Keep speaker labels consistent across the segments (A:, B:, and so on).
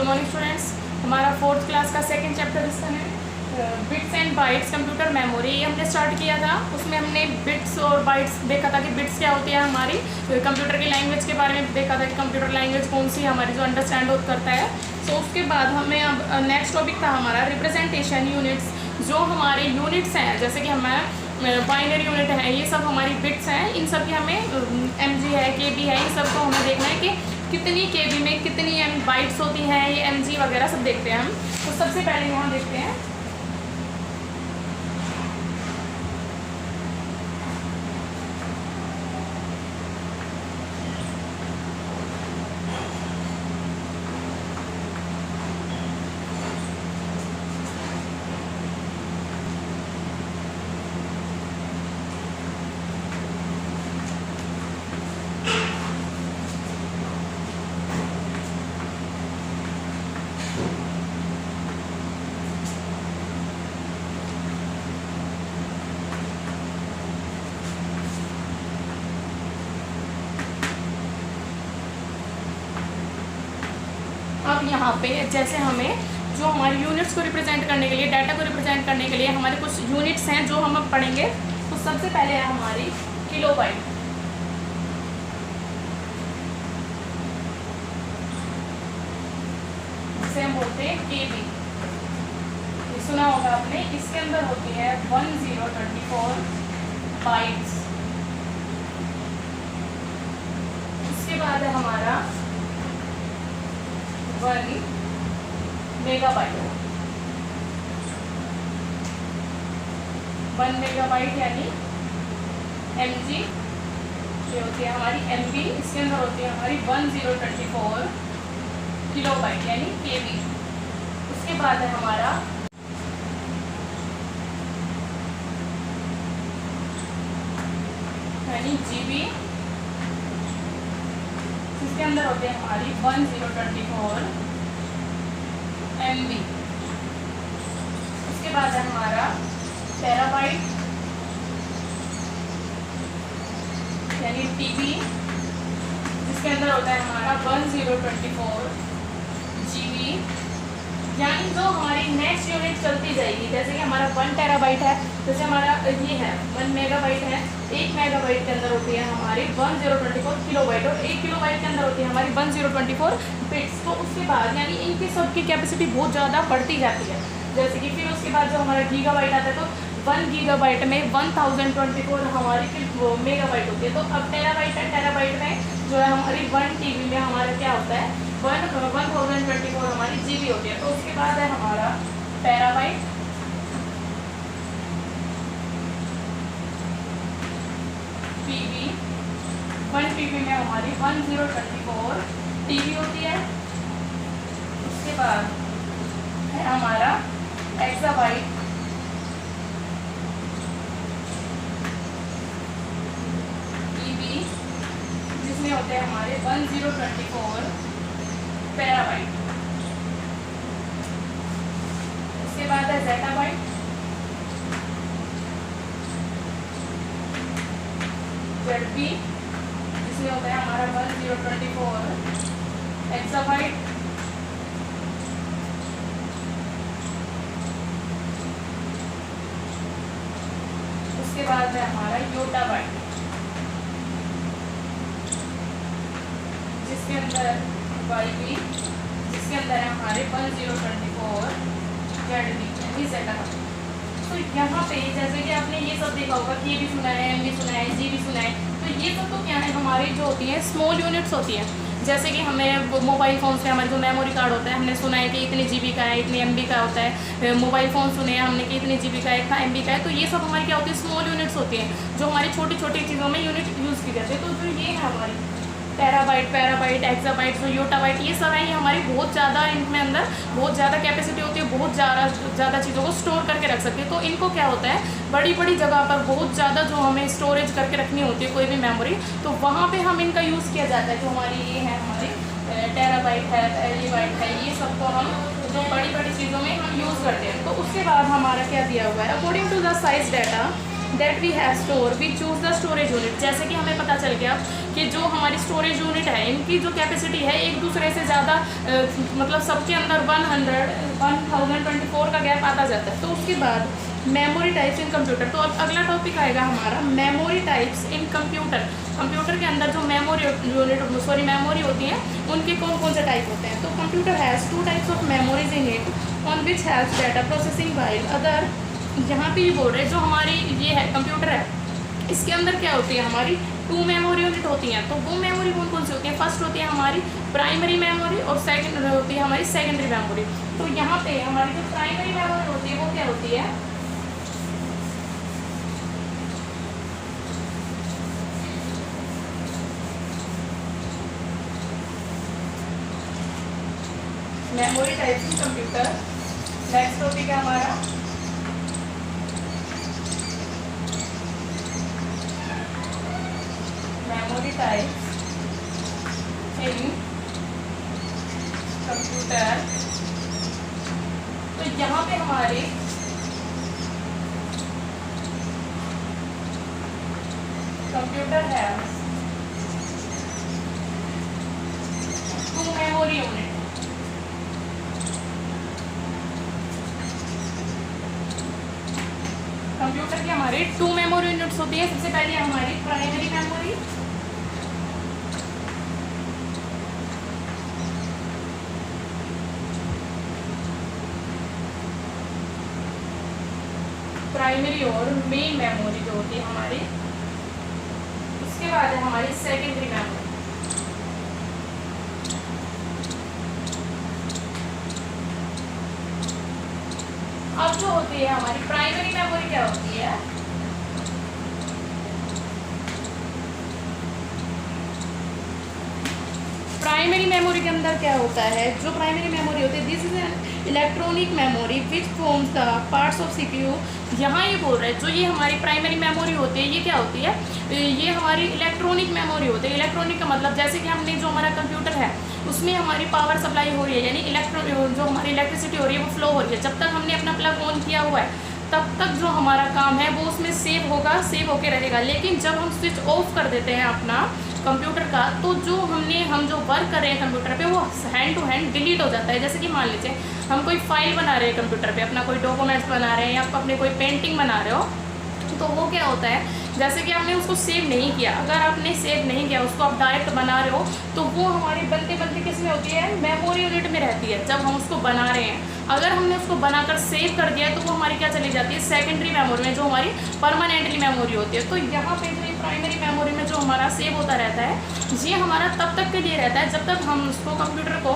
A: Good morning students. हमारा fourth class का second chapter इसका है bits and bytes computer memory. ये हमने स्टार्ट किया था, उसमें हमने बिट्स और बाइट्स देखा था कि बिट्स क्या होती है हमारी कंप्यूटर की लैंग्वेज के बारे में देखा था कि कंप्यूटर लैंग्वेज कौन सी हमारी जो अंडरस्टैंड करता है। सो उसके बाद हमें अब नेक्स्ट टॉपिक था हमारा रिप्रेजेंटेशन यूनिट्स। जो हमारे यूनिट्स हैं जैसे कि हमें बाइनरी यूनिट है, ये सब हमारी बिट्स हैं, इन सब की हमें एमजी है, केबी है, इन सब को हमें देखना है कि कितनी केबी में कितनी बाइट्स होती हैं, ये एमजी वगैरह सब देखते हैं हम। तो सबसे पहले यहाँ देखते हैं अब यहाँ पे जैसे हमें जो हमारी यूनिट्स को रिप्रेजेंट करने के लिए, डाटा को रिप्रेजेंट करने के लिए हमारे कुछ यूनिट्स हैं जो हम अब पढ़ेंगे। तो सबसे पहले है हमारी किलोबाइट। जिसे हम बोलते हैं केबी, सुना होगा आपने। इसके अंदर होती है 1024 बाइट्स। उसके बाद है हमारा 1 मेगाबाइट। 1 मेगाबाइट यानी एमजी, ये होती है हमारी एमबी। इसके अंदर होती है हमारी 1024 किलोबाइट यानी केबी। उसके बाद है हमारा यानी जीबी, इसके अंदर होते हैं हमारी 1024 MB। उसके बाद है हमारा टेराबाइट यानी TB, जिसके अंदर होता है हमारा 1024 GB। यानी जो हमारी नेक्स्ट यूनिट चलती जाएगी, जैसे कि हमारा 1 टेराबाइट है, जैसे हमारा ये है 1 मेगाबाइट है, 1 मेगाबाइट के अंदर होती है हमारी 1024 किलोबाइट और 1 किलोबाइट के अंदर होती है हमारी 1024 बिट्स। तो उसके बाद यानी इनकी सबकी कैपेसिटी बहुत ज़्यादा बढ़ती जाती है। जैसे कि फिर उसके बाद जो हमारा गीगाबाइट आता है, तो 1 गीगाबाइट में 1024 हमारी मेगाबाइट होती है। तो अब टेराबाइट है, टेराबाइट में जो है हमारी 1 TB में हमारा क्या होता है 1024 हमारी जीबी होती है। तो उसके बाद है हमारा टेराबाइट, पीबी। 1 TB में हमारी 1024 TB होती है। उसके बाद है हमारा एक्साबाइट, ईबी, जिसमें होते हैं हमारे 1024 टेराबाइट। उसके बाद है ज़ेटाबाइट, ज़ेडबी, जिसमें होता है हमारा 1024 एक्साबाइट। उसके बाद है हमारा योटाबाइट, जिसके अंदर YB, जिसके अंदर है हमारे 1024 ZB यानी ज़ेटाबाइट। तो यहाँ पे जैसे कि आपने ये सब देखा होगा कि ये भी सुना है, एम भी सुना है, जी भी सुना है। तो ये सब तो क्या है हमारी जो होती है स्मॉल यूनिट्स होती है। जैसे कि हमें मोबाइल फ़ोन से हमारे जो मेमोरी कार्ड होता है, हमने सुना है कि इतने GB का है, इतने MB का होता है। मोबाइल फ़ोन सुने हैं हमने कि इतने GB का है, इतना MB का है। तो ये सब हमारी क्या होती है स्मॉल यूनिट्स होती हैं, जो हमारी छोटी छोटी चीज़ों में यूनिट यूज़ की जाती है। तो जो ये है हमारी टेराबाइट, पैराबाइट, एक्साबाइट, जो योटाबाइट, ये सब है, ये हमारी बहुत ज़्यादा इनमें अंदर बहुत ज़्यादा कैपेसिटी होती है, बहुत ज़्यादा चीज़ों को स्टोर करके रख सकते हैं। तो इनको क्या होता है बड़ी बड़ी जगह पर बहुत ज़्यादा जो हमें स्टोरेज करके रखनी होती है कोई भी मेमोरी, तो वहाँ पे हम इनका यूज़ किया जाता है। जो हमारी ये है हमारी टेराबाइट है, एलीबाइट है, ये सबको हम जो बड़ी बड़ी चीज़ों में हम यूज़ करते हैं। तो उसके बाद हमारा क्या दिया हुआ है according to the size data that we have store we choose the storage unit. जैसे कि हमें पता चल गया कि जो हमारी स्टोरेज यूनिट है इनकी जो कैपेसिटी है एक दूसरे से ज़्यादा मतलब सबके अंदर 1024 का गैप आता जाता है। तो उसके बाद मेमोरी टाइप्स इन कंप्यूटर। तो अब अगला टॉपिक आएगा हमारा memory types in computer. Computer के अंदर जो मेमोरी होती हैं उनके कौन कौन से टाइप होते हैं। तो computer has 2 types of memories in it on which haves data processing while other. यहाँ पे ये बोल रहे हैं जो हमारी ये है कंप्यूटर है इसके अंदर क्या होती है हमारी 2 मेमोरी यूनिट होती हैं। तो वो मेमोरी कौन कौन सी होती हैं। फर्स्ट होती है हमारी प्राइमरी मेमोरी और सेकंड होती है हमारी सेकेंडरी मेमोरी। तो यहाँ पे हमारी जो प्राइमरी मेमोरी होती है वो क्या होती है, memory types in computer. Next topic है हमारा मेमोरी टाइप्स इन कंप्यूटर। तो यहाँ पे हमारे कंप्यूटर है 2 मेमोरी यूनिट। कंप्यूटर की हमारी 2 मेमोरी यूनिट्स होती है। सबसे पहले हमारी प्राइमरी मेमोरी, प्राइमरी और मेन मेमोरी जो होती है हमारी। उसके बाद है हमारी सेकेंडरी मेमोरी। अब जो होती है हमारी प्राइमरी मेमोरी क्या होती है, प्राइमरी मेमोरी के अंदर क्या होता है, जो प्राइमरी मेमोरी होती है this is an electronic memory which forms the parts of CPU. यहाँ ये बोल रहे हैं जो ये हमारी प्राइमरी मेमोरी होती है ये क्या होती है, ये हमारी इलेक्ट्रॉनिक मेमोरी होती है। इलेक्ट्रॉनिक का मतलब जैसे कि हमने जो हमारा कंप्यूटर है उसमें हमारी पावर सप्लाई हो रही है, यानी जो हमारी इलेक्ट्रिसिटी हो रही है वो फ्लो हो रही है। जब तक हमने अपना प्लग ऑन किया हुआ है तब तक जो हमारा काम है वो उसमें सेव होके रहेगा। लेकिन जब हम स्विच ऑफ कर देते हैं अपना कंप्यूटर का तो हम जो वर्क कर रहे हैं कंप्यूटर पे वो हैंड टू हैंड डिलीट हो जाता है। जैसे कि मान लीजिए हम कोई फाइल बना रहे हैं कंप्यूटर पे, अपना कोई डॉक्यूमेंट्स बना रहे हैं या अपने कोई पेंटिंग बना रहे हो, तो वो क्या होता है जैसे कि आपने उसको सेव नहीं किया, अगर आपने सेव नहीं किया उसको आप डायरेक्ट बना रहे हो तो वो हमारी बनते किस में होती है, मेमोरी यूनिट में रहती है। जब हम उसको बना रहे हैं अगर हमने उसको बनाकर सेव कर दिया तो वो हमारी क्या चली जाती है, सेकेंडरी मेमोरी में, जो हमारी परमानेंटली मेमोरी होती है। तो यहाँ पे जो प्राइमरी मेमोरी में जो हमारा सेव होता रहता है ये हमारा तब तक के लिए रहता है जब तक हम उसको कंप्यूटर को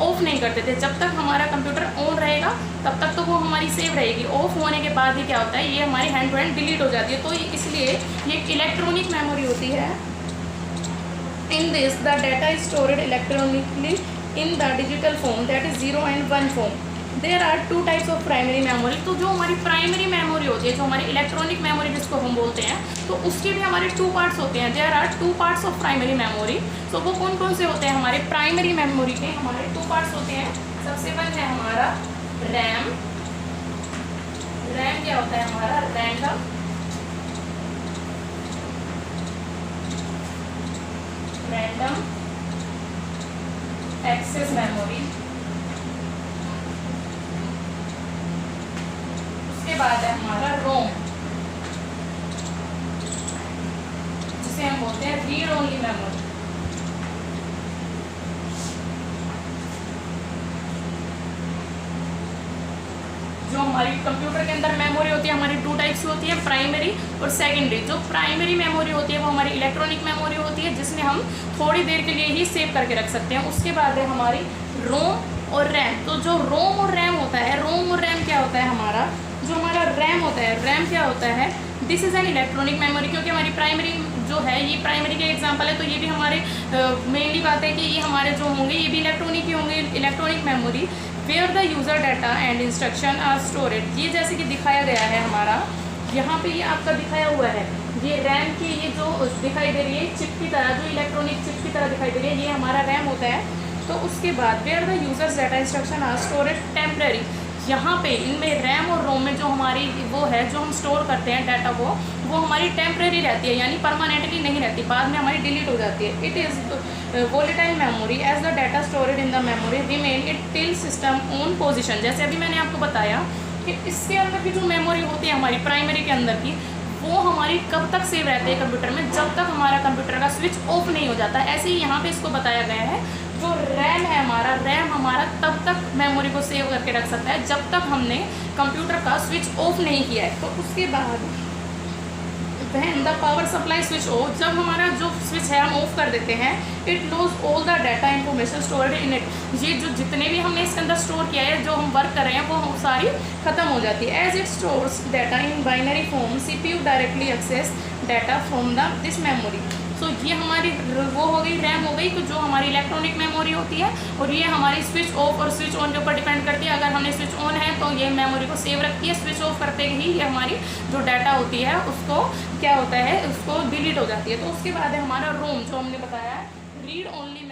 A: ऑफ नहीं करते थे। जब तक हमारा कंप्यूटर ऑन रहेगा तब तक तो वो हमारी सेव रहेगी। ऑफ होने के बाद ही क्या होता है, ये हमारी हैंड टू हैंड डिलीट हो जाती है। तो इसलिए ये इलेक्ट्रॉनिक मेमोरी होती है। In this the data is stored electronically in the digital form that is 0 and 1 form. There are 2 types of primary memory. तो जो हमारी प्राइमरी मेमोरी होती है, जो हमारी इलेक्ट्रॉनिक मेमोरी जिसको हम बोलते हैं, तो उसके भी हमारे 2 पार्ट्स होते हैं। There are 2 parts of primary memory. तो वो कौन कौन से होते हैं, हमारे प्राइमरी मेमोरी के हमारे 2 पार्ट्स होते हैं। सबसे पहले है हमारा रैम। रैम क्या होता है हमारा, रैंडम एक्सेस मेमोरी। उसके बाद है हमारा रोम जिसे हम बोलते हैं रीड ओनली मेमोरी। जो हमारी कंप्यूटर के अंदर मेमोरी होती है हमारी 2 टाइप्स की होती है, प्राइमरी और सेकेंडरी। जो प्राइमरी मेमोरी होती है वो हमारी इलेक्ट्रॉनिक मेमोरी होती है जिसमें हम थोड़ी देर के लिए ही सेव करके रख सकते हैं। उसके बाद है हमारी रोम और रैम। तो जो रोम और रैम होता है, रोम और रैम क्या होता है हमारा, जो हमारा रैम होता है, रैम क्या होता है, this is an electronic memory. क्योंकि हमारी प्राइमरी जो है ये प्राइमरी के एग्जांपल है तो ये भी हमारे मेनली बात है कि ये हमारे जो होंगे ये भी इलेक्ट्रॉनिक ही होंगे, electronic memory where the user data and instruction are stored. ये जैसे कि दिखाया गया है हमारा यहाँ पे, ये आपका दिखाया हुआ है, ये रैम की ये जो दिखाई दे रही है चिप की तरह, जो इलेक्ट्रॉनिक चिप की तरह दिखाई दे रही है, ये हमारा रैम होता है। तो उसके बाद where the users data instruction are stored temporary. यहाँ पे इनमें रैम और रोम में जो हमारी वो है जो हम स्टोर करते हैं डाटा को, वो हमारी टेम्परेरी रहती है, यानी परमानेंटली नहीं रहती, बाद में हमारी डिलीट हो जाती है। It is volatile memory as the data stored in the memory remain it till system on position. जैसे अभी मैंने आपको बताया कि इसके अंदर की जो मेमोरी होती है हमारी प्राइमरी के अंदर की, वो हमारी कब तक सेव रहती है कंप्यूटर में, जब तक हमारा कंप्यूटर का स्विच ऑफ नहीं हो जाता। ऐसे ही यहाँ पे इसको बताया गया है, जो रैम है हमारा, रैम हमारा तब तक मेमोरी को सेव करके रख सकता है जब तक हमने कंप्यूटर का स्विच ऑफ नहीं किया है। तो उसके बाद when the power supply switch off, जब हमारा जो स्विच है हम ऑफ कर देते हैं, it lose all the data information stored in it. ये जो जितने भी हमने इसके अंदर स्टोर किया है, जो हम वर्क कर रहे हैं, वो सारी खत्म हो जाती है। As it stores data in binary form, CPU directly access data from the this memory. So ये हमारी वो हो गई, रैम हो गई, जो हमारी इलेक्ट्रॉनिक मेमोरी होती है, और ये हमारी स्विच ऑफ और स्विच ऑन के ऊपर डिपेंड करती है। अगर हमने स्विच ऑन है तो ये मेमोरी को सेव रखती है, स्विच ऑफ करते ही ये हमारी जो डाटा होती है उसको क्या होता है, उसको डिलीट हो जाती है। तो उसके बाद है हमारा रोम, जो हमने बताया रीड ओनली